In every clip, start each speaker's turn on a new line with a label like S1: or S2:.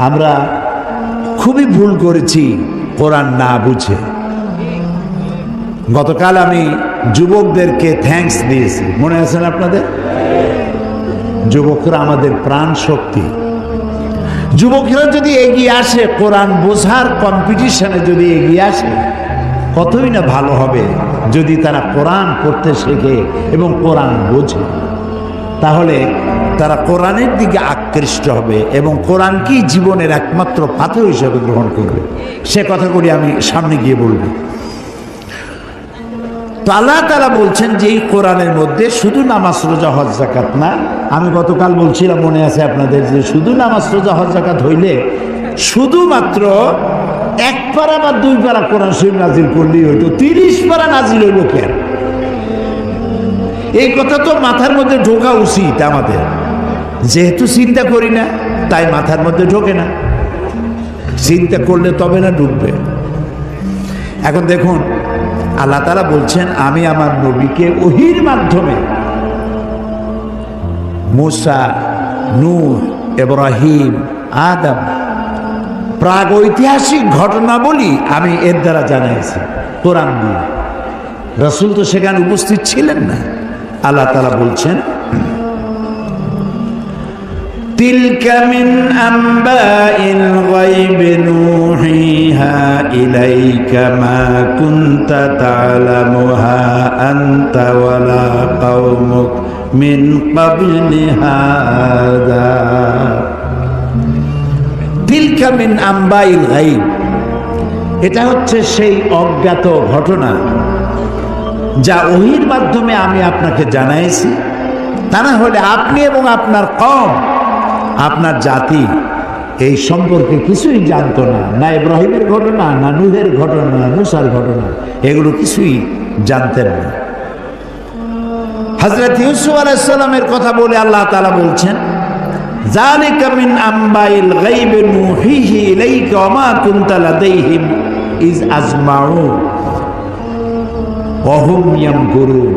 S1: আমরা খুবই ভুল করেছি কোরআন না বুঝে। গতকাল আমি যুবকদেরকে থ্যাঙ্কস দিয়েছি, মনে আছেন আপনাদের? যুবকরা আমাদের প্রাণ শক্তি। যুবকরা যদি এগিয়ে আসে, কোরআন বোঝার কম্পিটিশনে যদি এগিয়ে আসে, কতই না ভালো হবে যদি তারা কোরআন পড়তে শেখে এবং কোরআন বোঝে। তাহলে তারা কোরআনের দিকে আকৃষ্ট হবে এবং কোরআনকেই জীবনের একমাত্র পাথর হিসেবে গ্রহণ করবে। সে কথাগুলি আমি সামনে গিয়ে বলব। তো আল্লাহ তাআলা বলছেন যে এই কোরআনের মধ্যে শুধু নামাজ রোজা হজ যাকাত না, আমি গতকাল বলছিলাম মনে আছে আপনাদের, যে শুধু নামাজ রোজা হজ যাকাত হইলে শুধুমাত্র 1 পারা বা 2 পারা কোরআন শরীফ নাজিল করলেই হইতো, 30 পারা নাজিল হইল কেন? এই কথা তো মাথার মধ্যে ঢোকা উচিত আমাদের। যেহেতু চিন্তা করি না তাই মাথার মধ্যে ঢোকে না, চিন্তা করলে তবে না ঢুকবে। এখন দেখুন আল্লাহ তাআলা বলছেন, আমি আমার নবীকে ওহীর মাধ্যমে মুসা, নূহ, ইব্রাহিম, আদম প্রাগৈতিহাসিক ঘটনাবলী আমি এর দ্বারা জানাইছি কোরআন দিয়ে। রাসূল তো সেখানে উপস্থিত ছিলেন না। আল্লাহ তাআলা বলছেন, তিলকা মিন আম্বাইল গায়বি নূহিহা ইলাইকা মা কুনতা তা'লামুহা আনতা ওয়ালা কওমুক মিন ক্বাবলি হাযা। তিলকা মিন আম্বাইল গায়ব, এটা হচ্ছে সেই অজ্ঞাত ঘটনা যা ওহীর মাধ্যমে আমি আপনাকে জানাইছি। তা না হলে আপনি এবং আপনার কওম, আপনার জাতি এই সম্পর্কে কিছুই জানতো না। না ইব্রাহিমের ঘটনা, না নূহের ঘটনা, না মুসার ঘটনা, এগুলো কিছুই জানতেন না। হযরত ইউসুফ আলাইহিস সালামের কথা বলে আল্লাহ তাআলা বলছেন, যালিকা মিন আম্বাইল গায়বি নূহিহি ইলাইকা ওয়া মা কুনতা লাদাইহিম ইজ আজমাউ ওয়া হুম ইয়ামকুরুন।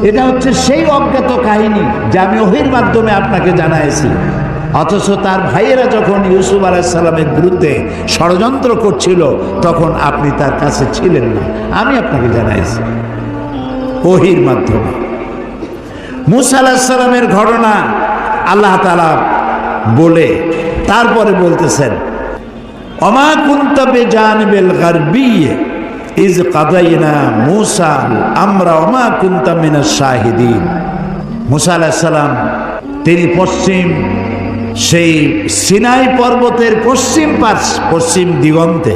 S1: এটা হচ্ছে সেই অজ্ঞাত কাহিনী যা আমি ওহীর মাধ্যমে আপনাকে জানাইছি, অথচ তার ভাইয়েরা যখন ইউসুফ আলাইহিস সালামের বিরুদ্ধে ষড়যন্ত্র করছিল তখন আপনি তার কাছে ছিলেন না। আমি আপনাকে জানাইছি ওহীর মাধ্যমে। মুসা আলাইহিস সালামের ঘটনা আল্লাহ তাআলা বলে তারপরে বলতেছেন, ওমা কুনতা বিজানিবিল গারবিয়্যি ইজ কাদাইনা মুসা আমরা ওমা কুনতা মিনাশ শাহিদিন। মুসা আলাইহিস সালাম তিনি পশ্চিম সেই সিনাই পর্বতের পশ্চিম দিগন্তে,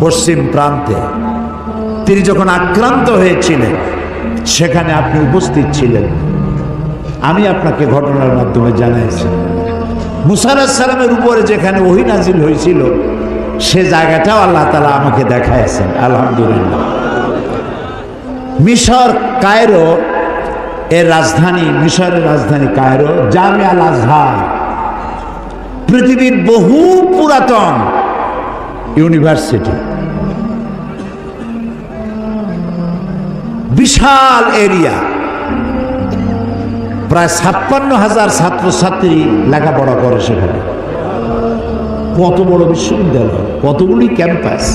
S1: পশ্চিম প্রান্তে তিনি যখন আক্রান্ত হয়েছিলেন সেখানে আপনি উপস্থিত ছিলেন। আমি আপনাকে ঘটনার মাধ্যমে জানাইছি। মুসা আলাইহিস সালামের উপরে যেখানে ওহী নাজিল হয়েছিল সে জায়গাটাও আল্লাহ তাআলা আমাকে দেখাইছেন। আলহামদুলিল্লাহ। মিশর কায়রো এর রাজধানী, মিশরের রাজধানী কায়রো, জামিয়া আল আজহার পৃথিবীর বহু পুরাতন ইউনিভার্সিটি, বিশাল এরিয়া, প্রায় 56,000 ছাত্রছাত্রী লেখাপড়া করে সেখানে। কত বড় বিশ্ববিদ্যালয়, কতগুলি ক্যাম্পাস।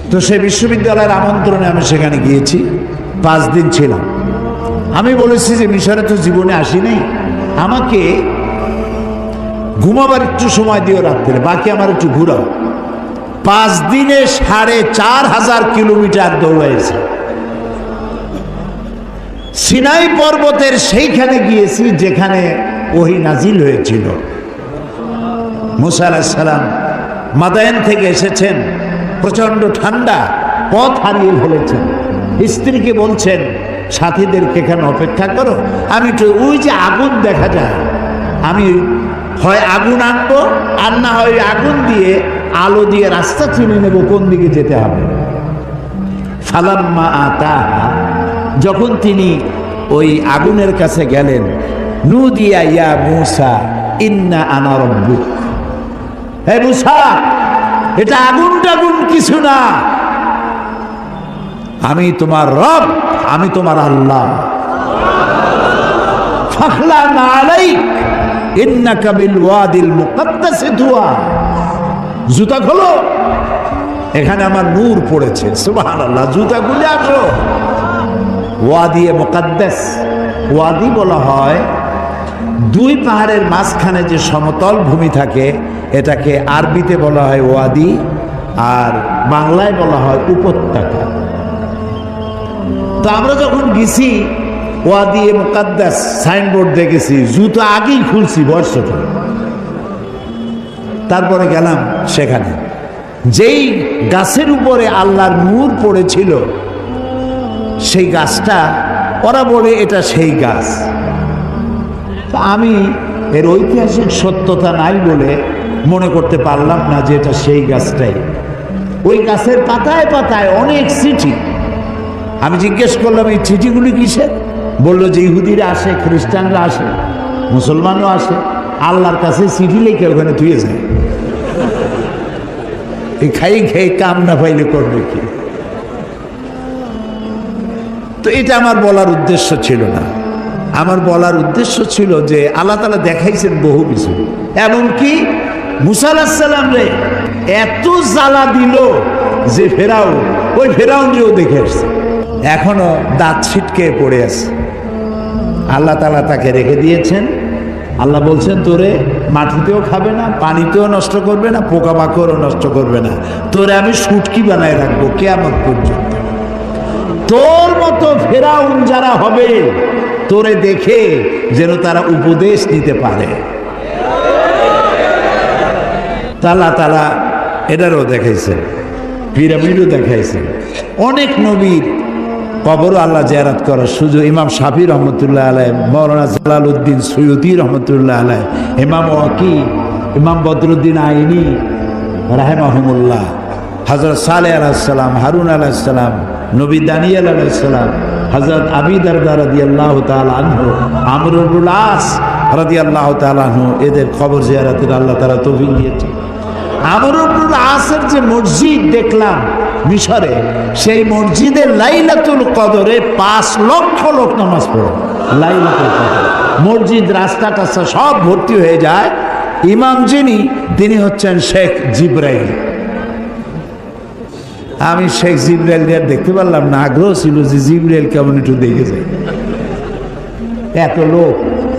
S1: তো সেই বিশ্ববিদ্যালয়ের আমন্ত্রণে আমি সেখানে গিয়েছি, 5 দিন ছিলাম। আমি বলেছি যে মিশরে তো জীবনে আসি নাই, আমাকে ঘুমাবার একটু সময় দিও রাত্রে, বাকি আমার একটু ঘুরাও। 5 দিনে 4,500 কিলোমিটার দৌড়াইছি। সিনাই পর্বতের সেইখানে গিয়েছি যেখানে ওহী নাজিল হয়েছিল। মুসা আলাইহিস সালাম মাদায়েন থেকে এসেছেন, প্রচন্ড ঠান্ডা, পথ হারিয়ে ফেলেছেন। স্ত্রীকে বলছেন সাথীদেরকে এখানে অপেক্ষা করো, আমি একটু ওই যে আগুন দেখা যায়, আমি হয় আগুন আনবো আর না হয় আগুন দিয়ে আলো দিয়ে রাস্তা চিনে নেব কোন দিকে যেতে হবে। ফালাম্মা আতাহা, যখন তিনি ওই আগুনের কাছে গেলেন, নুদিয়া ইয়া মুসা ইন্না আনা রাব্বুক, হে মুসা এটা আগুন টাগুন কিছু না, আমি তোমার রব, আমি তোমার আল্লাহ। ফাখলানা আলাইক ইন্নাকা বিল ওয়াদিল মুকাদ্দাসি তুয়া। জুতা খোলো, এখানে আমার নূর পড়েছে। সুবহানাল্লাহ। জুতা খুলে আসো। ওয়াদি মুকাদ্দাস, ওয়াদি বলা হয় দুই পাহাড়ের মাঝখানে যে সমতল ভূমি থাকে এটাকে আরবিতে বলা হয় ওয়াদি, আর বাংলায় বলা হয় উপত্যকা। তো আমরা যখন গেছি ওয়াদি মুকাদ্দাস সাইনবোর্ড দেখেছি, জুতো আগেই খুলছি বর্ষটা। তারপরে গেলাম সেখানে, যেই গাছের উপরে আল্লাহর নূর পড়েছিল সেই গাছটা, ওরা বলে এটা সেই গাছ। তা আমি এর ঐতিহাসিক সত্যতা নাই বলে মনে করতে পারলাম না যে এটা সেই গাছটাই। ওই গাছের পাতায় পাতায় অনেক চিঠি। আমি জিজ্ঞেস করলাম এই চিঠিগুলি কিসের? বললো যে ইহুদিরা আসে, খ্রিস্টানরা আসে, মুসলমানরা আসে, আল্লাহর কাছে চিঠি লিখে ওখানে ধুয়ে যায়। এই খাই খেয়ে কাম না পাইলে করবে কি? তো এটা আমার বলার উদ্দেশ্য ছিল না। আমার বলার উদ্দেশ্য ছিল যে আল্লাহ তাআলা দেখাইছেন বহু কিছু। এমনকি মুসা আলাইহিস সালাম রে এত জ্বালা দিল যে ওই ফেরাউনকেও দেখে আসছে, এখনো দাঁত ছিটকে পড়ে আছে। আল্লাহ তাআলা তাকে রেখে দিয়েছেন। আল্লাহ বলছেন তোরে মাটিতেও খাবে না, পানিতেও নষ্ট করবে না, পোকামাকড়ও নষ্ট করবে না, তোরে আমি শুটকি বানায় রাখবো কিয়ামত পর্যন্ত। তোর মতো ফেরাউন যারা হবে তোরে দেখে যেন তারা উপদেশ নিতে পারে। আল্লাহ তাআলা এটারও দেখাইছেন, পিরামিডও দেখাইছেন। অনেক নবীর কবরও আল্লাহ জিয়ারত করার সুযোগ। ইমাম শাফি রহমতুল্লাহ আলাইহি, মৌলানা জালালউদ্দিন সৈয়দী রহমতুল্লাহ আলাইহি, ইমাম ওয়াকি, ইমাম বদরুদ্দিন আইনি রাহিমাহুমুল্লাহ, হযরত সালেহ আলাইহিস সালাম, হারুন আলাইহিস সালাম, নবী দানিয়েল আলাইহিস সালাম, হযরত আবী দারদা রাদিয়াল্লাহু তাআলা আনহু, আমর ইবনুল আস রাদিয়াল্লাহু তাআলা আনহু, এদের কবর জিয়ারতের আল্লাহ তাআলা তৌফিক দিয়েছেন। আমর ইবনুল আসের যে মসজিদ দেখলাম মিশরে, সেই মসজিদে লাইলাতুল কদরে 5 লক্ষ লোক নামাজ পড়ে। লাইলাতুল কদর মসজিদ রাস্তাটা সব ভর্তি হয়ে যায়। ইমাম যিনি, তিনি হচ্ছেন শেখ জিব্রাইল। আমি শেখ জিব্রাইল দেখতে পারলাম না, আগ্রহ ছিল যে জিব্রাইল কেমন একটু দেখে যায়। এত লোক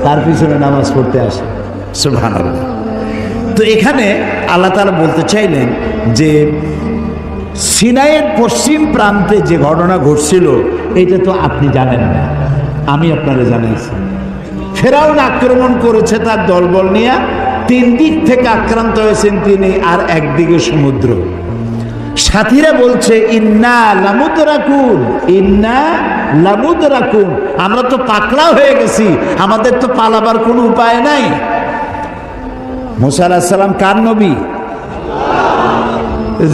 S1: তার পিছনে নামাজ পড়তে আসে। সুবহানাল্লাহ। তো এখানে আল্লাহ তাআলা বলতে চাইলেন যে সিনাইয়ের পশ্চিম প্রান্তে যে ঘটনা ঘটছিল এটা তো আপনি জানেন না, আমি আপনারে জানাইছি। ফেরাউন আক্রমণ করেছে তার দলবল নিয়ে, 3 দিক থেকে আক্রান্ত হয়েছেন তিনি, আর একদিকে সমুদ্র। সাথীরা বলছে ইন্না লামুদরাকুন, ইন্না লামুদরাকুন, আমরা তো পাকড়া হয়ে গেছি, আমাদের তো পালাবার কোনো উপায় নাই। মুসা আলাইহিস সালাম কার নবী?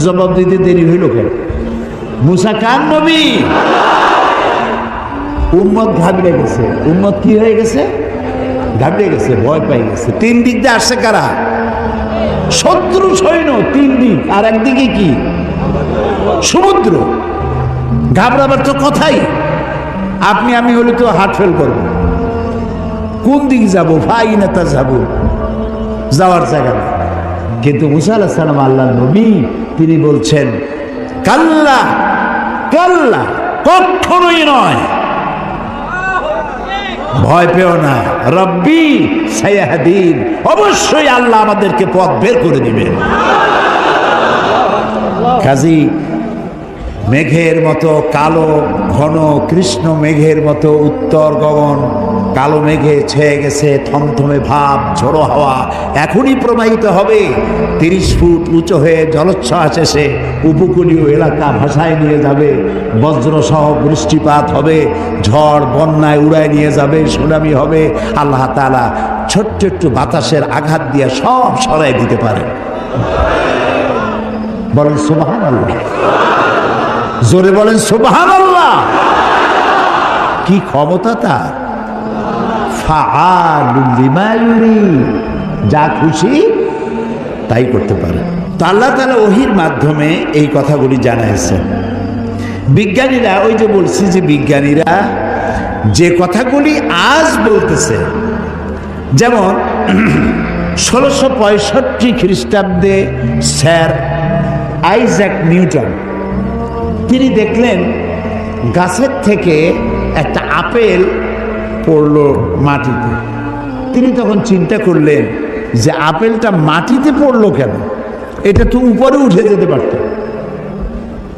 S1: জবাব দিতে দেরি হইল কেন? মুসা কার নবী? উম্মত ঘাবড়ে গেছে। উম্মত কি হয়ে গেছে? ঘাবড়ে গেছে, ভয় পাই গেছে। 3 দিক দিয়ে আসছে কারা? শত্রু সৈন্য 3 দিক, আর একদিকে কি? সমুদ্র। ঘাবড়াবার তো কথাই। আপনি আমি হলে তো হার্ট ফেল করব। কোন দিক যাবো? ফাইনা তা যাবো, যাওয়ার জায়গা নেই। কিন্তু মুসা আলাইহিস সালাম আল্লাহর নবী, তিনি বলছেন কাল্লা কাল্লা, কখনোই নয়, ভয় পেও না, রব্বি সায়াহদিন, অবশ্যই আল্লাহ আমাদেরকে পথ বের করে দিবেন। কাজী মেঘের মতো কালো ঘন কৃষ্ণ মেঘের মতো উত্তর গগন কালো মেঘে ছেয়ে গেছে, থমথমে ভাব, ঝোড়ো হাওয়া এখনই প্রবাহিত হবে। 30 ফুট উঁচু হয়ে জলোচ্ছ্বাস এসে উপকূলীয় এলাকা ভাসায় নিয়ে যাবে, বজ্রসহ বৃষ্টিপাত হবে, ঝড় বন্যায় উড়ায় নিয়ে যাবে, সুনামি হবে। আল্লাহ তাআলা ছোট্ট একটু বাতাসের আঘাত দিয়ে সব সরাই দিতে পারেন। বলেন সুবহানাল্লাহ, জোরে বলেন সুবহানাল্লাহ। কি ক্ষমতা তার! ফাআলুল লিমা ইউরিদ, যা খুশি তাই করতে পারে। তো আল্লাহ তাআলা ওহীর মাধ্যমে এই কথাগুলি জানাইছেন। বিজ্ঞানীরা, ওই যে বলছি যে বিজ্ঞানীরা যে কথাগুলি আজ বলতেছে, যেমন 1665 খ্রিস্টাব্দে স্যার আইজ্যাক নিউটন তিনি দেখলেন গাছের থেকে একটা আপেল পড়ল মাটিতে। তিনি তখন চিন্তা করলেন যে আপেলটা মাটিতে পড়লো কেন, এটা তো উপরে উঠে যেতে পারত।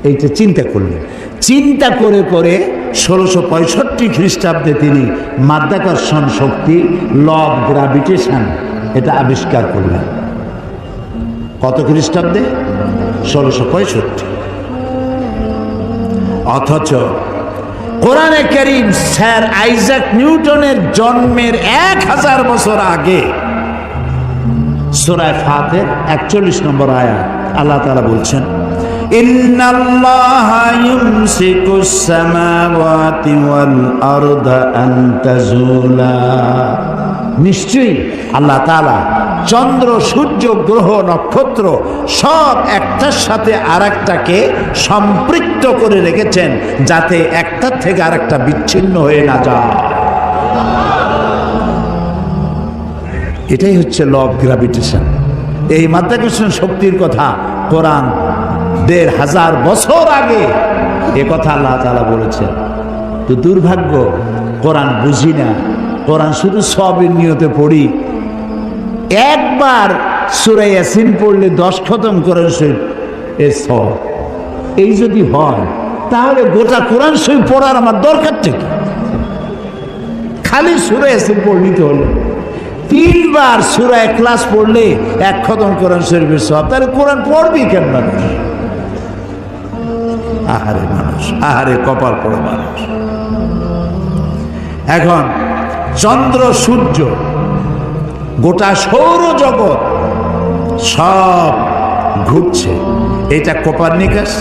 S1: এইটা চিন্তা করলেন। চিন্তা করে করে 1665 খ্রিস্টাব্দে তিনি মাধ্যাকর্ষণ শক্তি, ল অফ গ্রাভিটেশন, এটা আবিষ্কার করলেন। কত খ্রিস্টাব্দে? 1665। অথচ কোরআনে কারীম স্যার আইজ্যাক নিউটনের জন্মের 1000 বছর আগে সূরা ফাতির 41 নম্বর আয়াত আল্লাহ তাআলা বলছেন, ইন্নাল্লাহা ইউমসিকুস সামাওয়াতি ওয়াল আরদা আন তাজুলা। নিশ্চয়ই আল্লাহ তাআলা চন্দ্র, সূর্য, গ্রহ, নক্ষত্র সব একটার সাথে আরেকটাকে সম্পৃক্ত করে রেখেছেন, যাতে একটার থেকে আরেকটা বিচ্ছিন্ন হয়ে না যায়। এটাই হচ্ছে ল অফ গ্র্যাভিটেশন। এই মাধ্যাকর্ষণ শক্তির কথা কোরআন 1500 বছর আগে এ কথা আল্লাহ তাআলা বলেছেন। তো দুর্ভাগ্য, কোরআন বুঝি না, কোরআন শুধু সবের নিয়তে পড়ি। একবার সূরা ইয়াসিন পড়লে 10 খতম কোরআন শরীফ এর সব। এই যদি হয় তাহলে গোটা কোরআন শরীফ পড়ার আমার দরকারটা কি? খালি সূরা ইয়াসিন পড়লেই তো হলো। 3 বার সূরা ইখলাস পড়লে 1 খতম কোরআন শরীফের সব। তাহলে কোরআন পড়বি কেন মানুষ? আহারে মানুষ, আহারে কপাল পড়ে মানুষ। এখন চন্দ্র, সূর্য, গোটা সৌরজগৎ সব ঘুরছে। এটা কোপারনিকাস,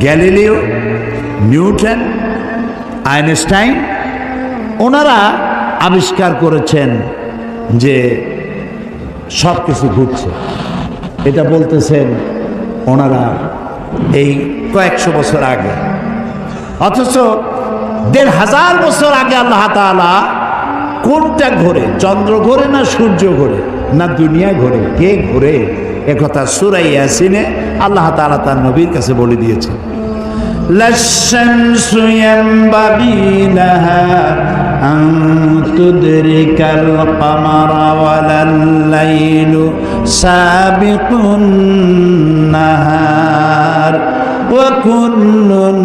S1: গ্যালিলিও, নিউটন, আইনস্টাইন ওনারা আবিষ্কার করেছেন যে সব কিছু ঘুরছে। এটা বলতেছেন ওনারা এই কয়েকশো বছর আগে। অথচ 1500 বছর আগে আল্লাহ তাআলা কোনটা ঘোরে? চন্দ্র ঘোরে না সূর্য ঘোরে না দুনিয়া ঘোরে? কে ঘোরে? একথা সূরা ইয়াসিনে আল্লাহ তাআলা তার নবীর কাছে বলে দিয়েছেন। লাশ-শামসু ইয়ানবাগি লাহা আন তুদরিকাল কামারা ওয়ালাল লাইলু সাবিকুন নাহার ওয়া কুল্লুন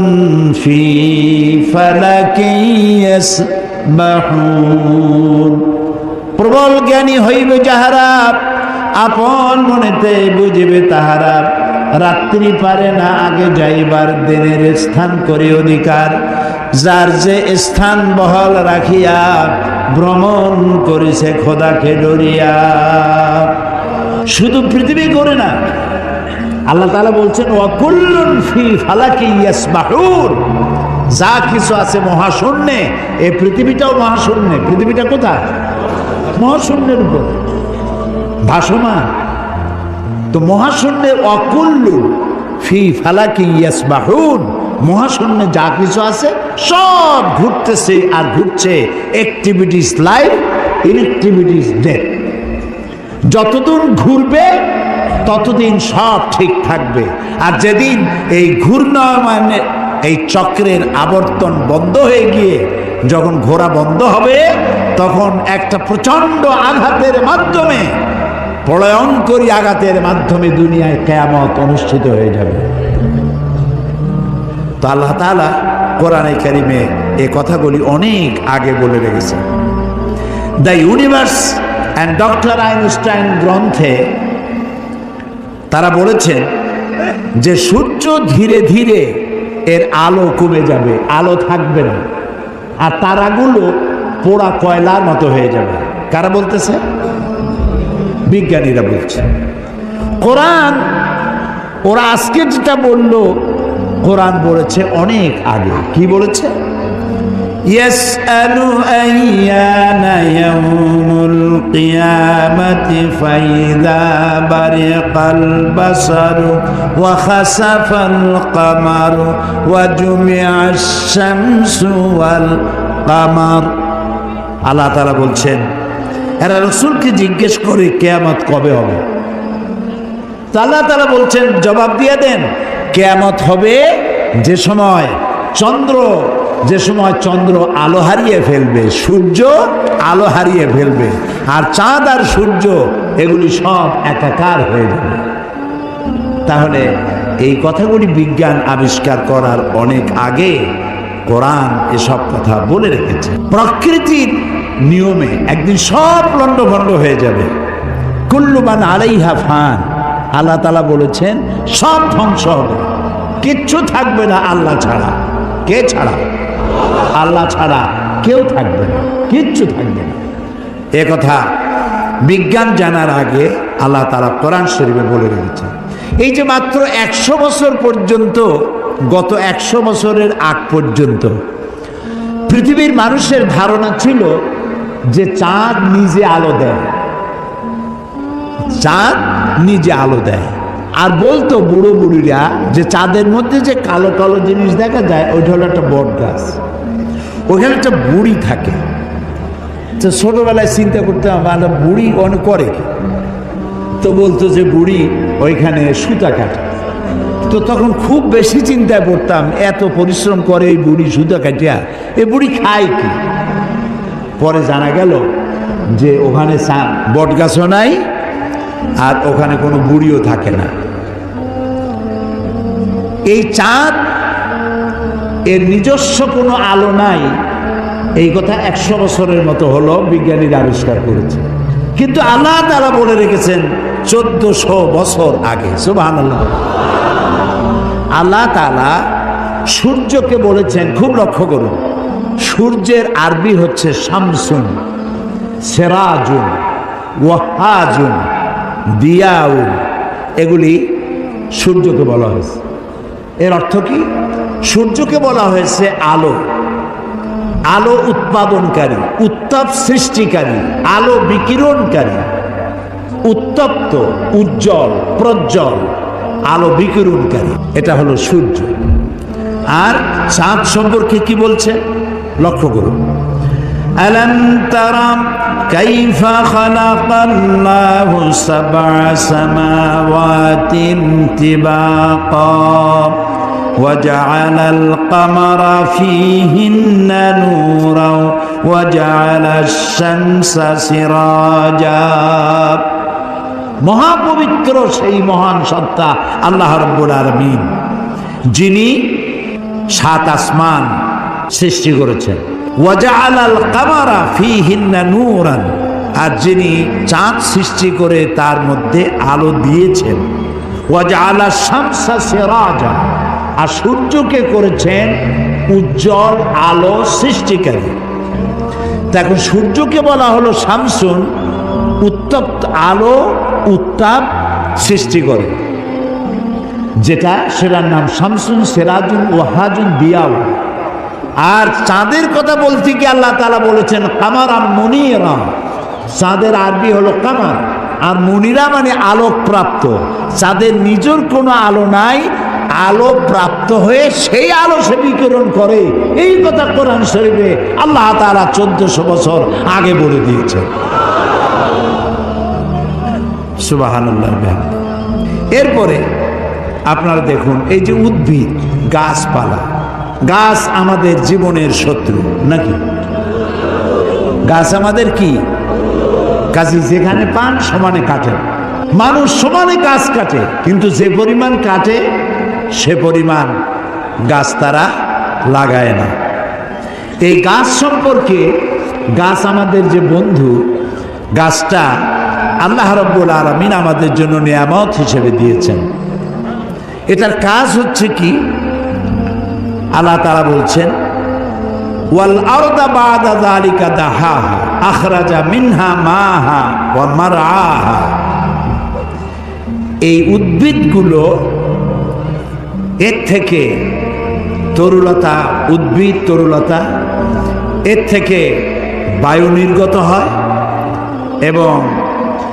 S1: ফি ফালাকিন ইয়াসবাহুন। প্রবল জ্ঞানী হইবে যাহারা, আপন মনেতে বুঝিবে তাহারা। রাত্রি পারে না আগে যাইবার, দিনের স্থান করে অধিকার। যার যে স্থান বহাল রাখিয়া ভ্রমণ করিছে খোদাকে ডরিয়া। শুধু পৃথিবী করে না, আল্লাহ তাআলা বলছেন ওয়া কুল্লুন ফি ফালাকি ইয়াসবাহুন। যা কিছু আছে মহাশূন্যে, এই পৃথিবীটাও মহাশূন্যে। পৃথিবীটা কোথায়? মহাশূন্যের উপর ভাসমান। তো মহাশূন্যে অকুল্লু ফি ফালাকি ইয়াসবাহুন, মহাশূন্যে যা কিছু আছে সব ঘুরতেছে আর ঘুরছে। Activity is life, inactivity is death. যতদিন ঘুরবে ততদিন সব ঠিক থাকবে। আর যেদিন এই ঘূর্ণায়মানের এই চক্রের আবর্তন বন্ধ হয়ে গিয়ে যখন ঘোরা বন্ধ হবে, তখন একটা প্রচন্ড আঘাতের মাধ্যমে, প্রলয়ঙ্করী আঘাতের মাধ্যমে দুনিয়ায় কিয়ামত অনুষ্ঠিত হয়ে যাবে। তো আল্লাহ তাআলা কোরআনে কারিমে এই কথাগুলি অনেক আগে বলে রেখেছেন। The universe and doctor Einstein গ্রন্থে তারা বলেছেন যে সূর্য ধীরে ধীরে এর আলো কমে যাবে, আলো থাকবে না, আর তারাগুলো পোড়া কয়লার মতো হয়ে যাবে। কারা বলতেছে? বিজ্ঞানীরা বলছে। কোরআন ওরা আজকে যেটা বলল, কোরআন বলেছে অনেক আগে। কি বলেছে? ইয়াসআলু আইয়ানা ইয়াউমুল কিয়ামাতি ফাইযা বারিকাল বাসারু ওয়া খাসাফাল কামারু ওয়া জুমিআশ শামসু ওয়াল কামার। আল্লাহ তাআলা বলছেন এরা রসুলকে জিজ্ঞেস করে কিয়ামত কবে হবে। আল্লাহ তাআলা বলছেন, জবাব দিয়ে দেন, কিয়ামত হবে যে সময় চন্দ্র আলো হারিয়ে ফেলবে, সূর্য আলো হারিয়ে ফেলবে, আর চাঁদ আর সূর্য এগুলি সব একাকার হয়ে যাবে। তাহলে এই কথাগুলি বিজ্ঞান আবিষ্কার করার অনেক আগে কোরআন এসব কথা বলে রেখেছে। প্রকৃতির নিয়মে একদিন সব লণ্ডভণ্ড হয়ে যাবে। কুল্লু মান আলাইহা ফান, আল্লাহ তাআলা বলেছেন সব ধ্বংস হবে, কিচ্ছু থাকবে না আল্লাহ ছাড়া। কে ছাড়া? আল্লাহ ছাড়া কেউ থাকবে না, কিচ্ছু থাকবে না। এ কথা বিজ্ঞান জানার আগে আল্লাহ তাআলা কোরআন শরীফে বলে রেখেছেন। এই যে মাত্র 100 বছর পর্যন্ত, গত 100 বছরের আগ পর্যন্ত পৃথিবীর মানুষের ধারণা ছিল যে চাঁদ নিজে আলো দেয়, চাঁদ নিজে আলো দেয়। আর বলতো বুড়ো বুড়িরা যে চাঁদের মধ্যে যে কালো কালো জিনিস দেখা যায় ওইটা হলো একটা বট গাছ, ওইখানে একটা বুড়ি থাকে। তো ছোটবেলায় চিন্তা করতাম আমরা বুড়ি অনেক করে, তো বলতো যে বুড়ি ওইখানে সুতা কাটে। তো তখন খুব বেশি চিন্তায় পড়তাম, এত পরিশ্রম করে এই বুড়ি সুতা কাটিয়া, এই বুড়ি খায় কি? পরে জানা গেল যে ওখানে বট গাছও নাই আর ওখানে কোনো বুড়িও থাকে না। এই চাঁদ এর নিজস্ব কোনো আলো নাই, এই কথা 100 বছরের মতো হলো বিজ্ঞানীরা আবিষ্কার করেছে। কিন্তু আল্লাহ তাআলা বলে রেখেছেন 1400 বছর আগে। সুবহানাল্লাহ। আল্লাহ তাআলা সূর্যকে বলেছেন, খুব লক্ষ্য করুন, সূর্যের আরবি হচ্ছে শামসুন, সেরাজুন, ওয়াহাজুন, দিয়াউন, এগুলি সূর্যকে বলা হয়েছে। এর অর্থ কি? সূর্যকে বলা হয়েছে আলো, আলো উৎপাদনকারী, উত্তাপ সৃষ্টিকারী, আলো বিকিরণকারী, উত্তপ্ত, উজ্জ্বল, প্রজ্জ্বল, আলো বিকিরণকারী, এটা হলো সূর্য। আর চাঁদ সম্পর্কে কি বলছে লক্ষ্য করুন। আলাম তারা কাইফা খালাকাল্লাহু সাবআ সামাওয়াতিন তিবাকা وجعل القمر فيهن نورا وجعل الشمس سراجا। মহাপবিত্র সেই মহান সত্তা আল্লাহ রাব্বুল আলামিন, যিনি 7 আসমান সৃষ্টি করেছেন। ওয়াজআলাল কামারা ফীহিন্না নূরান, আর যিনি চাঁদ সৃষ্টি করে তার মধ্যে আলো দিয়েছেন। ওয়াজআলাশ শামসা সিরাজা, আর সূর্যকে করেছেন উজ্জ্বল আলো সৃষ্টিকারী। দেখুন সূর্যকে বলা হলো শামসুন, উত্তপ্ত আলো, উত্তাপ সৃষ্টি করে, যেটা সেটার নাম শামসুন, সেরাজুন, ওয়াহাজুন, দিয়াউ। আর চাঁদের কথা বলতে গিয়ে আল্লাহ তাআলা বলেছেন কামারা মুনিরা, চাঁদের আরবি হলো কামার, আর মুনিরা মানে আলোক প্রাপ্ত। চাঁদের নিজের কোনো আলো নাই, আলো প্রাপ্ত হয়ে সেই আলো সে বিকিরণ করে। এই কথা কোরআন শরীফে আল্লাহ তাআলা 1400 বছর আগে বলে দিয়েছে। সুবহানাল্লাহ। এরপরে আপনারা দেখুন, এই যে উদ্ভিদ, গাছপালা, গাছ আমাদের জীবনের শত্রু নাকি? গাছ আমাদের কি? কাজী যেখানে পান সমানে কাটেন। মানুষ সমানে গাছ কাটে, কিন্তু যে পরিমাণ কাটে সে পরিমাণ গাছ তারা লাগায় না। এই গাছ সম্পর্কে, গাছ আমাদের যে বন্ধু, গাছটা আল্লাহ রাব্বুল আলামিন আমাদের জন্য নিয়ামত হিসেবে দিয়েছেন। এটার কাজ হচ্ছে কি? আল্লাহ তাআলা বলছেন ওয়াল আরদা বা'দা যালিকা দাহাহা আখরাজা মিনহা মাহা ওয়া মারআহা। এই উদ্ভিদগুলো, এর থেকে তরুলতা, উদ্ভিদ তরুলতা, এর থেকে বায়ু নির্গত হয় এবং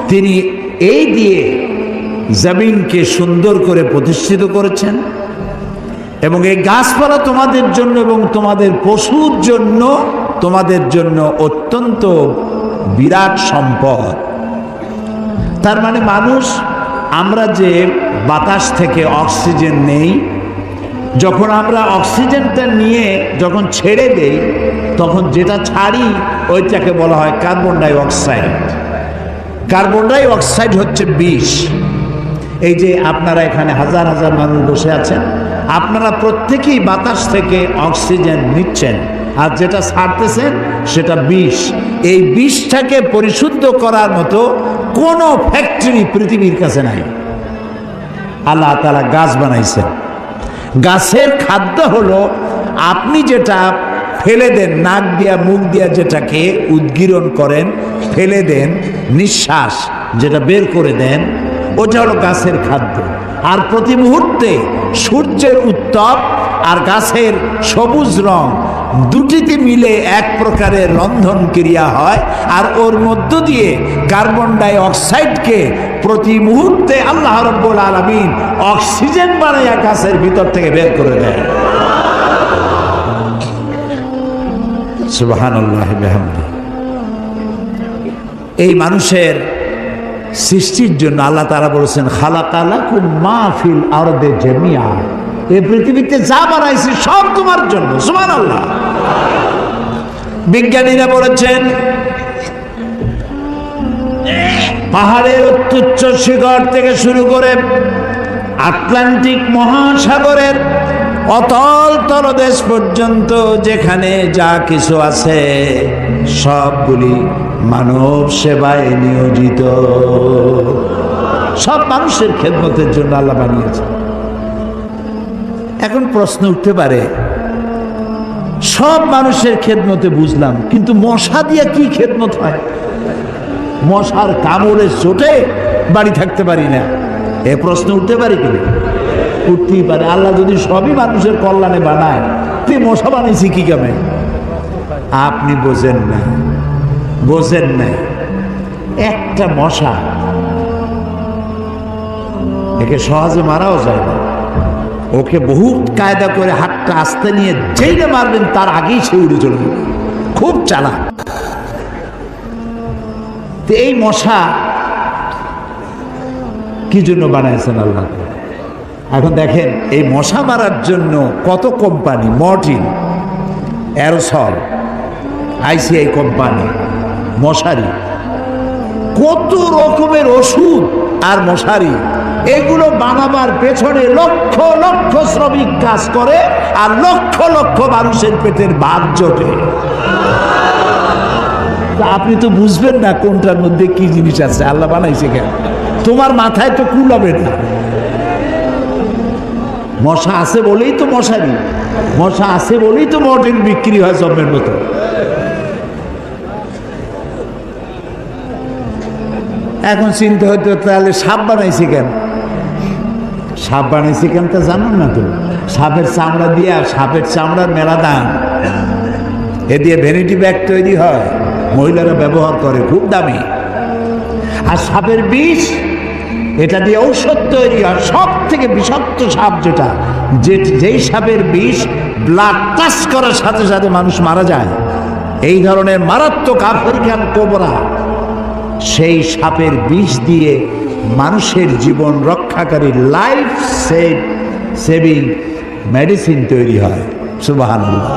S1: তিনি এই দিয়ে জমিনকে সুন্দর করে প্রতিষ্ঠিত করেছেন। এবং এই গাছপালা তোমাদের জন্য এবং তোমাদের পশুর জন্য, তোমাদের জন্য অত্যন্ত বিরাট সম্পদ। তার মানে মানুষ, আমরা যে বাতাস থেকে অক্সিজেন নেই, যখন আমরা অক্সিজেনটা নিয়ে যখন ছেড়ে দেই, তখন যেটা ছাড়ি ওইটাকে বলা হয় carbon die oxide. Carbon die oxide হচ্ছে বিষ। এই যে আপনারা এখানে হাজার হাজার মানুষ বসে আছেন, আপনারা প্রত্যেকেই বাতাস থেকে অক্সিজেন নিচ্ছেন, আর যেটা ছাড়তেছেন সেটা বিষ। এই বিষটাকে পরিশুদ্ধ করার মতো কোনো ফ্যাক্টরি পৃথিবীর কাছে নাই। আল্লাহ তাআলা গাছ বানাইছেন। গাছের খাদ্য হলো আপনি যেটা ফেলে দেন, নাক দিয়া মুখ দিয়া যেটাকে উদ্গীরণ করেন, ফেলে দেন, নিঃশ্বাস যেটা বের করে দেন, ওটা হলো গাছের খাদ্য। আর প্রতি মুহূর্তে সূর্যের উত্তাপ আর গাছের সবুজ রং দুটিতে মিলে এক প্রকারের রন্ধন ক্রিয়া হয়, আর ওর মধ্য দিয়ে কার্বন ডাই অক্সাইডকে প্রতি মুহূর্তে আল্লাহ রাব্বুল আলামিন অক্সিজেন বানাইয়া গাছের ভিতর থেকে বের করে দেয়। সুবহানাল্লাহ বিহামদিহি। এই মানুষের সৃষ্টির জন্য আল্লাহ তাআলা বলেছেন, খালাকা লাকুম মা ফিল আরদি জামিআ, এই পৃথিবীতে যা বানাইছি সব তোমার জন্য। সুবহানাল্লাহ। বিজ্ঞানীরা বলেছেন, পাহাড়ের উচ্চ শিখর থেকে শুরু করে আটলান্টিক মহাসাগরের অতল তলদেশ পর্যন্ত যেখানে যা কিছু আছে সবগুলি মানব সেবায় নিয়োজিত। সব মানুষের খেদমতের জন্য আল্লাহ বানিয়েছে। এখন প্রশ্ন উঠতে পারে, সব মানুষের খেদমতে বুঝলাম, কিন্তু মশা দিয়ে কি খেদমত হয়? মশার কামড়ে চোটে বাড়ি থাকতে পারি না, এ প্রশ্ন উঠতে পারে কি? উঠতেই পারে। আল্লাহ যদি সবই মানুষের কল্যাণে বানায়, তুই মশা বানাইছি কি কামে? আপনি বোঝেন না, বোঝেন না। একটা মশা, একে সহজে মারাও যায় না। ওকে বহু কায়দা করে হাতটা আস্তে নিয়ে যেই না মারবেন তার আগেই সে উড়ে চলবে। খুব চালাক। তো এই মশা কি জন্য বানাইছেন আল্লাহ? এখন দেখেন, এই মশা মারার জন্য কত company, Mortein, aerosol, ICI company, মশারি, কত রকমের ওষুধ আর মশারি, এগুলো বানাবার পেছনে লক্ষ লক্ষ শ্রমিক কাজ করে, আর লক্ষ লক্ষ মানুষের পেটের ভাত জোটে। আপনি তো বুঝবেন না কোনটার মধ্যে কি জিনিস আছে, আল্লাহ বানাইছে কেন। তোমার মাথায় তো কুলাবে না। মশা আছে বলেই তো মশারি, মশা আছে বলেই তো মর্টিন বিক্রি হয় জমের মতো। এখন চিন্তা হইতে, তাহলে সাপ বানাইছে কেন? সাপ বানাইছে কেন তা জানো না তো? সাপের চামড়া দিয়ে, সাপের চামড়ার মেলা দাম, এ দিয়ে ভ্যানিটি ব্যাগ তৈরি হয়, মহিলারা ব্যবহার করে, খুব দামি। আর সাপের বিষ, এটা দিয়ে ঔষধ তৈরি হয়। সব থেকে বিষাক্ত সাপ যেটা, যেই সাপের বিষ ব্লাড টাচ করার সাথে সাথে মানুষ মারা যায়, এই ধরনের মারাত্মক আফ্রিকান কোবরা, সেই সাপের বিষ দিয়ে মানুষের জীবন রক্ষাকারী লাইফ সেভিং মেডিসিন তৈরি হয়। সুবহানাল্লাহ।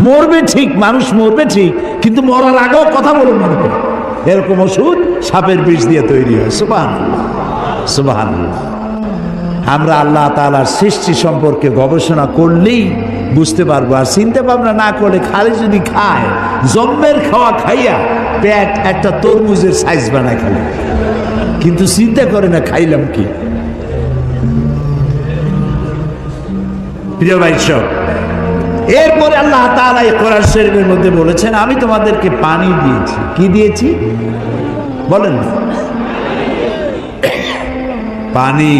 S1: মরবে ঠিক, মানুষ মরবে ঠিক, কিন্তু মরার আগেও কথা বলে মরবে, এরকম ওষুধ সাপের বিষ দিয়ে তৈরি হয়। সুবহানাল্লাহ, সুবহানাল্লাহ। আমরা আল্লাহ তাআলার সৃষ্টি সম্পর্কে গবেষণা করলেই বুঝতে পারবো। আর চিন্তা ভাবনা না করলে, খালি যদি খায়, জম্মের খাওয়া খাইয়া পেট একটা তরমুজের সাইজ বানায় খালি, কিন্তু চিন্তা করে না খাইলাম কি। প্রিয় ভাই সব, এরপরে আল্লাহ তাআলা এই কোরআন শরীফের মধ্যে বলেছেন, আমি তোমাদেরকে পানি দিয়েছি। কি দিয়েছি বলেন না? পানি।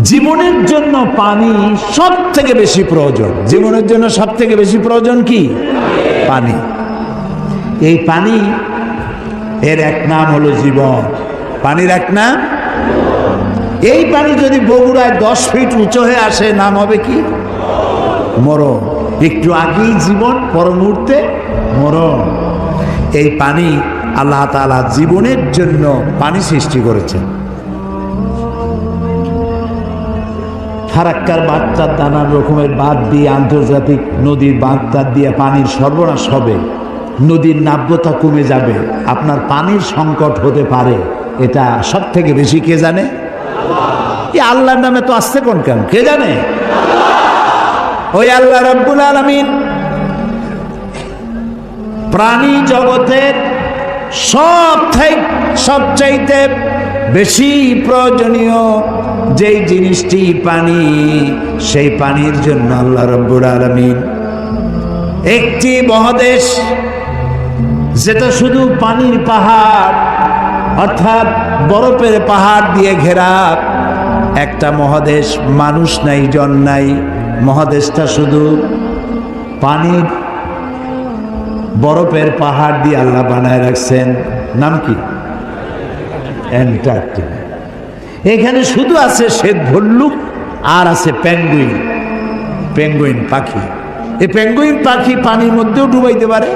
S1: জীবনের জন্য পানি সব থেকে বেশি প্রয়োজন। জীবনের জন্য সব থেকে বেশি প্রয়োজন কি? পানি। এই পানি এর এক নাম হলো জীবন। পানির এক নাম। এই পানি যদি বগুড়ায় 10 ফিট উঁচু হয়ে আসে, নাম হবে কি? মরণ। একটু আগেই জীবন, পর মুহূর্তে মরণ। এই পানি আল্লাহ তাআলা জীবনের জন্য পানি সৃষ্টি করেছেন। ফারাক্কার বাঁধটার নানান রকমের বাঁধ দিয়ে, আন্তর্জাতিক নদীর বাঁধটার দিয়ে পানির সর্বনাশ হবে, নদীর নাব্যতা কমে যাবে, আপনার পানির সংকট হতে পারে। এটা সব থেকে বেশি কে জানে? এই আল্লাহর নামে তো আসছে কোন কেন, কে জানে? ওই আল্লাহ রাব্বুল আলামিন প্রাণী জগতের সবচাইতে বেশি প্রয়োজনীয় যেই জিনিসটি পানি, সেই পানির জন্য আল্লাহ রাব্বুল আলামিন একটি মহাদেশ, যেটা শুধু পানির পাহাড় অর্থাৎ বরফের পাহাড় দিয়ে ঘেরা একটা মহাদেশ, মানুষ নাই, জন নাই, মহাদেশটা শুধু পানির বরফের পাহাড় দিয়ে আল্লাহ বানায় রাখছেন। নাম কি? অ্যান্টার্কটিকা। এখানে শুধু আছে শ্বেত ভল্লুক আর আছে পেঙ্গুইন, পেঙ্গুইন পাখি। এই পেঙ্গুইন পাখি পানির মধ্যেও ডুবাইতে পারে,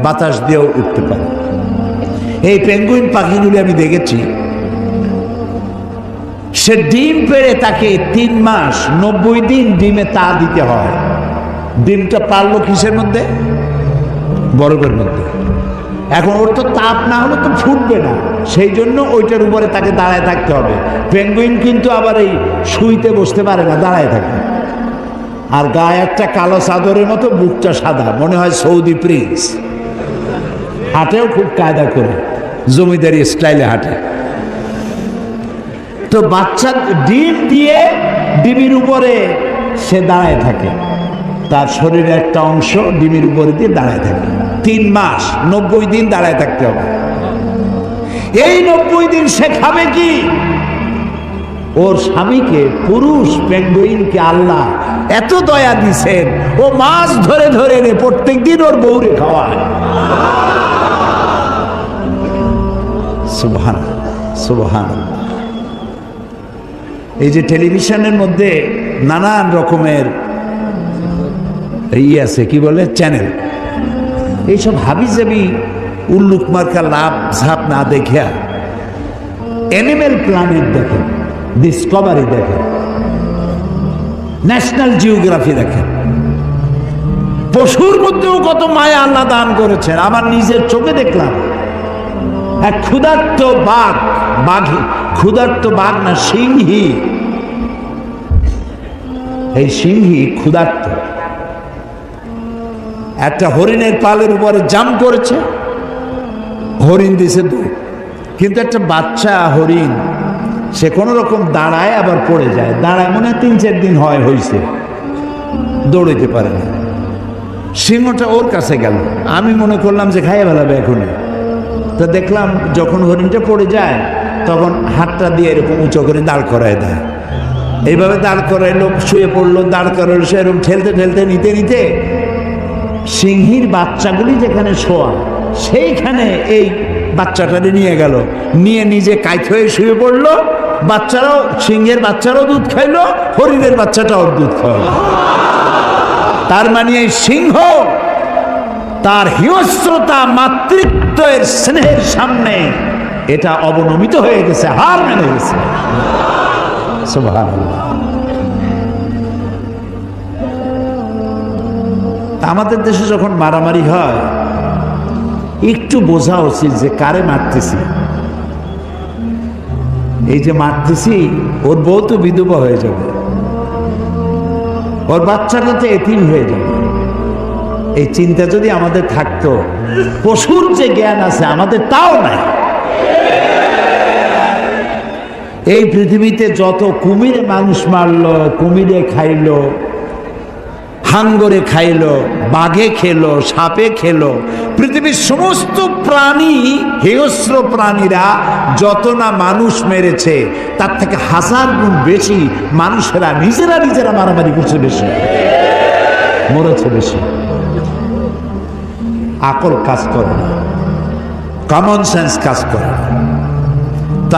S1: বাতাস দিয়েও উঠতে পারে। এই পেঙ্গুইন পাখিগুলি আমি দেখেছি, সে ডিম পেড়ে তাকে 3 মাস 90 দিন ডিমে তা দিতে হয়। ডিমটা পারলো কিসের মধ্যে? বরফের মধ্যে। এখন ওর তো তাপ না হলে তো ফুটবে না, সেই জন্য ওইটার উপরে তাকে দাঁড়ায় থাকতে হবে। পেঙ্গুইন কিন্তু আবার এই শুইতে বসতে পারে না, দাঁড়ায় থাকে। আর গায়ে একটা কালো চাদরের মতো, বুকটা সাদা, মনে হয় সৌদি প্রিন্স। হাঁটেও খুব কায়দা করে, জমিদারি স্টাইলে হাঁটে। তো বাচ্চা ডিম দিয়ে ডিমের উপরে সে দাঁড়ায় থাকে, তার শরীরের একটা অংশ ডিমের উপরে দিয়ে দাঁড়ায় থাকে। 3 মাস 90 দিন দাঁড়ায় থাকতে হবে। এই 90 দিন সে খাবে কি? ওর স্বামীকে, পুরুষ পেঙ্গুইনকে আল্লাহ এত দয়া দিছেন, ও মাছ ধরে ধরে প্রত্যেক দিন ওর বউরে খাওয়ায়। সুবহান সুবহান। এই যে টেলিভিশনের মধ্যে নানান রকমের আছে, কি বলে, চ্যানেল, এইসব হাবিজাবি উল্লুক মার্কা লাভ ঝাপ না দেখিয়া অ্যানিমেল প্ল্যানেট দেখেন, ডিসকভারি দেখেন, ন্যাশনাল জিওগ্রাফি দেখেন। পশুর মধ্যেও কত মায়া আল্লাহ দান করেছেন। আমার নিজের চোখে দেখলাম এক ক্ষুধার্ত বাঘ, ক্ষুধার্ত বাঘ না, সিংহী। এই সিংহী ক্ষুধার্ত একটা হরিণের পালের উপরে জাম্প করেছে, হরিণ দিছে দুধ, কিন্তু একটা বাচ্চা হরিণ সে কোনো রকম দাঁড়ায়, আবার পড়ে যায়। দাঁড়ায় মনে হয় 3-4 দিন হয়েছে, দৌড়াইতে পারে না। সিংহটা ওর কাছে গেল, আমি মনে করলাম যে খাইয়ে ফেলাবে এখনই। তা দেখলাম যখন হরিণটা পড়ে যায়, তখন হাতটা দিয়ে এরকম উঁচু করে দাঁড় করায় দেয়। এইভাবে দাঁড় করাইলো, শুয়ে পড়লো, দাঁড় করাইলো, সে এরকম ঠেলতে ঠেলতে নিতে নিতে সিংহীর বাচ্চাগুলি যেখানে শোয়া, সেইখানে এই বাচ্চাটারে নিয়ে গেল, নিয়ে নিজে কাইত হয়ে শুয়ে পড়লো। বাচ্চারাও, সিংহের বাচ্চারাও দুধ খাইলো, হরিণের বাচ্চাটাও দুধ খাওয়ালো। তার মানে এই সিংহ তার হিংস্রতা, মাতৃত্বের স্নেহের সামনে এটা অবনমিত হয়ে গেছে, হার মেনে গেছে। সুবহানাল্লাহ। আমাদের দেশে যখন মারামারি হয়, একটু বোঝা উচিত যে কারে মারতেছি। এই যে মারতেছি, ওর বউ তো বিধবা হয়ে যাবে, ওর বাচ্চাটা তো এতিম হয়ে যাবে। এই চিন্তা যদি আমাদের থাকতো, পশুর যে জ্ঞান আছে আমাদের তাও নাই। এই পৃথিবীতে যত কুমিরে মানুষ মারলো, কুমিরে খাইলো, হাঙ্গরে খাইলো, বাঘে খেলো, সাপে খেলো, পৃথিবীর সমস্ত প্রাণী, হিংস্র প্রাণীরা যত না মানুষ মেরেছে, তার থেকে 1000 গুণ বেশি মানুষেরা নিজেরা মারামারি করছে, বেশি মরেছে, বেশি। আকল কাজ করে না, কমন সেন্স কাজ করে না।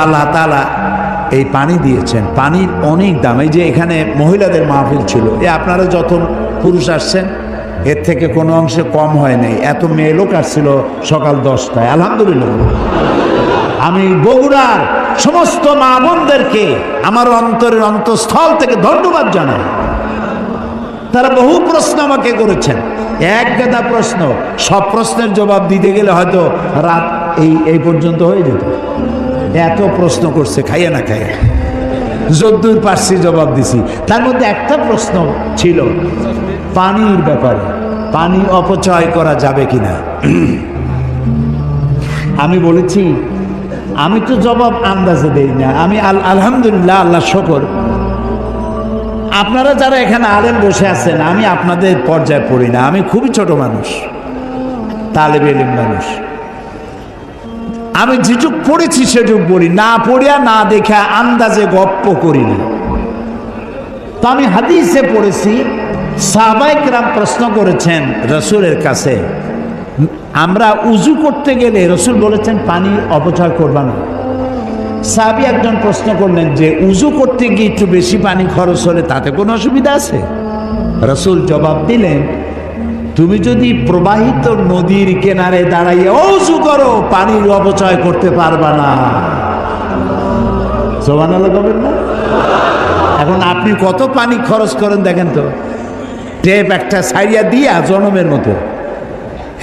S1: আল্লাহ তাআলা এই পানি দিয়েছেন, পানির অনেক দাম। এই যে এখানে মহিলাদের মাহফিল ছিল, আপনারা যত পুরুষ আসছেন এর থেকে কোনো অংশে কম হয় নাই। এত মেয়ে লোক আসছিল সকাল 10টায়, আলহামদুলিল্লাহ। আমি বগুড়ার সমস্ত মা বোনদেরকে আমার অন্তরের অন্তঃস্থল থেকে ধন্যবাদ জানাই। তারা বহু প্রশ্ন আমাকে করেছেন, এক গাদা প্রশ্ন, সব প্রশ্নের জবাব দিতে গেলে হয়তো রাত এই পর্যন্ত হয়ে যেত। এত প্রশ্ন করছে, খাইয়ে না খাইয়ে যদ্দূর পারছি জবাব দিছি। তার মধ্যে একটা প্রশ্ন ছিল পানির ব্যাপারে, পানি অপচয় করা যাবে কিনা। আমি বলেছি আমি তো জবাব আন্দাজে দেই না, আমি আলহামদুলিল্লাহ, আল্লাহ শকর, আপনারা যারা এখানে আলেম বসে আছেন আমি আপনাদের পর্যায়ে পড়ি না। আমি খুবই ছোট মানুষ, তালেবে ইলম মানুষ। আমি যেটুক পড়েছি সেটুক বলি, না পড়িয়া না দেখা আন্দাজে গপ্প করি না। তো আমি হাদিসে পড়েছি সাহাবায়ে কেরাম প্রশ্ন করেছেন রসুলের কাছে, আমরা উজু করতে গেলে রসুল বলেছেন পানি অপচয় করবা না। সাহাবী একজন প্রশ্ন করলেন যে উজু করতে গিয়ে একটু বেশি পানি খরচ হলে তাতে কোনো অসুবিধা আছে? রসুল জবাব দিলেন, তুমি যদি প্রবাহিত নদীর কিনারে দাঁড়াইয়ে উজু করো পানির অপচয় করতে পারবা না। সুবহানাল্লাহ বলবেন না? এখন আপনি কত পানি খরচ করেন দেখেন তো। টেপ একটা সাইয়া দিয়া জনমের মতো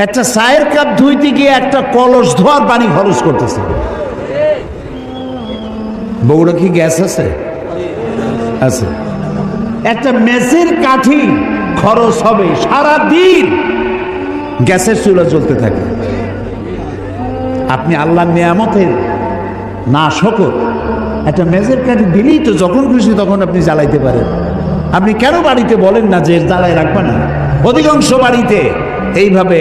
S1: একটা চায়ের কাপ ধুইতে গিয়ে একটা কলস ধোয়ার পানি খরচ করতেছে। বগুড়া কি গ্যাস আছে? আছে। একটা মেসের কাঠি খরচ হবে সারা দিন, গ্যাসের চুলা চলতে থাকে। আপনি আল্লাহর নিয়ামতের না শকর, একটা মেসের কাঠি দিলেই তো যখন খুশি তখন আপনি জ্বালাইতে পারেন। আপনি কেন বাড়িতে বলেন না যে জ্বালাই রাখবে না? অধিকাংশ বাড়িতে এইভাবে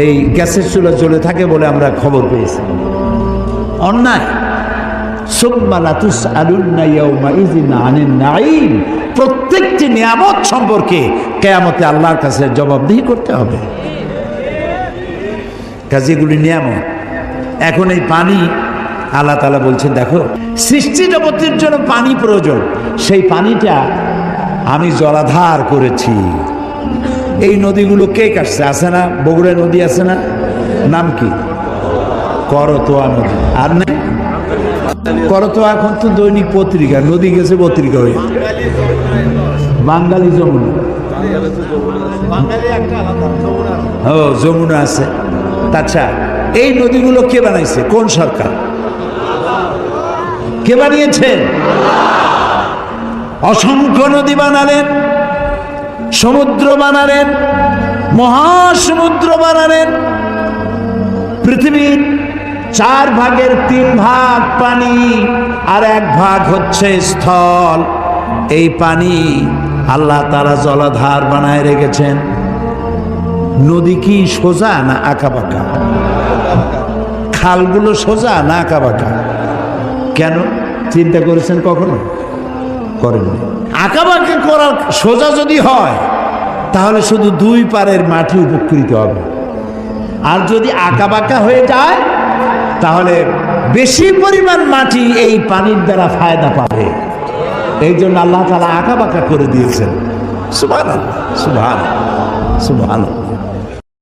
S1: এই গ্যাসের চুলা চলে থাকে বলে আমরা খবর পেয়েছি। অন্যায়। প্রত্যেকটি নিয়ামত সম্পর্কে কিয়ামতে আল্লাহর কাছে জবাবদিহি করতে হবে। কাজেগুলি নিয়ামত। এখন এই পানি আল্লাহ তাআলা বলছেন, দেখো সৃষ্টি জগতের জন্য পানি প্রয়োজন, সেই পানিটা আমি জলাধার করেছি। এই নদীগুলো কে কাটছে? আছে না বগুড়ায় নদী আছে না, নাম কি? করতোয়া নদী। আর নেই করতোয়া, এখন তো দৈনিক পত্রিকা, নদী গেছে পত্রিকা হয়ে। বাঙালি যমুনা, ও যমুনা আছে। আচ্ছা, এই নদীগুলো কে বানাইছে? কোন সরকার? কে বানিয়েছেন? অসংখ্য নদী বানালেন, সমুদ্র বানালেন, মহাসমুদ্র বানালেন। পৃথিবীর 4 ভাগের 3 ভাগ পানি আর 1 ভাগ হচ্ছে স্থল। এই পানি আল্লাহ তাআলা জলাধার বানায় রেখেছেন। নদী কি সোজা না আঁকাবাঁকা? খালগুলো সোজা না আঁকাবাঁকা? কেন চিন্তা করেছেন কখনো? করেননি। আঁকাবাঁকা করার সোজা যদি হয় তাহলে শুধু 2 পারের মাটি উপকৃত হবে, আর যদি আঁকাবাঁকা হয়ে যায় তাহলে বেশি পরিমাণ মাটি এই পানির দ্বারা ফায়দা পাবে। এই জন্য আল্লাহ তাআলা আঁকাবাঁকা করে দিয়েছেন। সুবহানাল্লাহ, সুবহানাল্লাহ, সুবহানাল্লাহ।